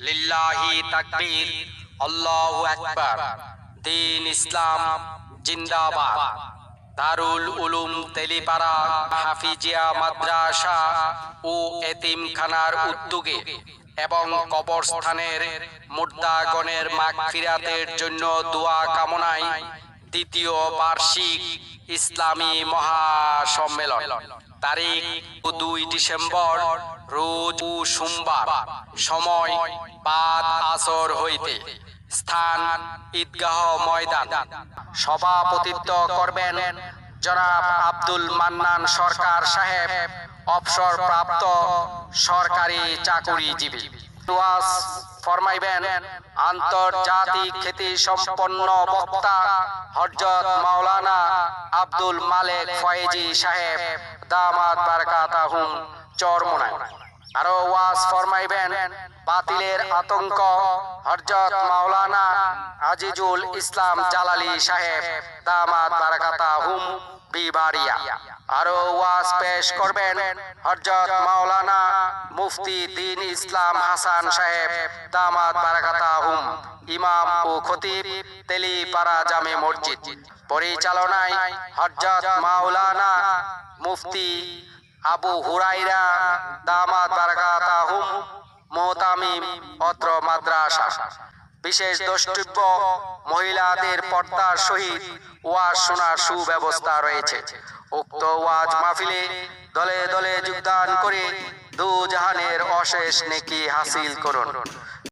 লিল্লাহি তাকবীর, আল্লাহু আকবার। দ্বীন ইসলাম জিন্দাবাদ। দারুল উলুম তেলিপাড়া হাফিজিয়া মাদ্রাসা ও এতিমখানার উদ্যোগে এবং কবরস্থানের মুর্দাগণের মাগফিরাতের জন্য দোয়া কামনায় দ্বিতীয় বার্ষিক ইসলামী মহাসম্মেলন তারিখ 2 ডিসেম্বর, রোজ সোমবার, সময় বাদ আসর হইতে, স্থান ঈদগাহ ময়দান। সভাপতিত্ব করবেন জনাব আব্দুল মান্নান সরকার সাহেব, অবসরপ্রাপ্ত সরকারি চাকুরিজীবী। ওয়াজ ফরমাইবেন আন্তর্জাতিক খ্যাতি সম্পন্ন বক্তা হযরত মাওলানা আব্দুল মালেক ফয়েজি সাহেব দামাত বারাকাতাহুম চরমোনাই। আরো ওয়াজ ফরমাইবেন বাতিলের আতঙ্ক হযরত মাওলানা আজিজুল ইসলাম জালালি সাহেব দামাত বারাকাতাহুম বিবাড়িয়া। আরো ওয়াজ পেশ করবেন হযরত মাওলানা মুফতি দ্বীন ইসলাম হাসান সাহেব দামাত বারাকাতাহুম ইমাম ও খতিব তেলিপাড়া জামে মসজিদ। পরিচালনায় হযরত মাওলানা মুফতি আবু হুরাইরা দামাত বারাকাতাহুম মুহতামিম অত্র মাদ্রাসা। বিশেষ দ্রষ্টব্য, মহিলাদের পর্দার সহিত ওয়াজ শোনার সুব্যবস্থা রয়েছে। উক্ত ওয়াজ মাহফিলে দলে দলে যোগদান করে দু জাহানের অশেষ নেকি হাসিল করুন।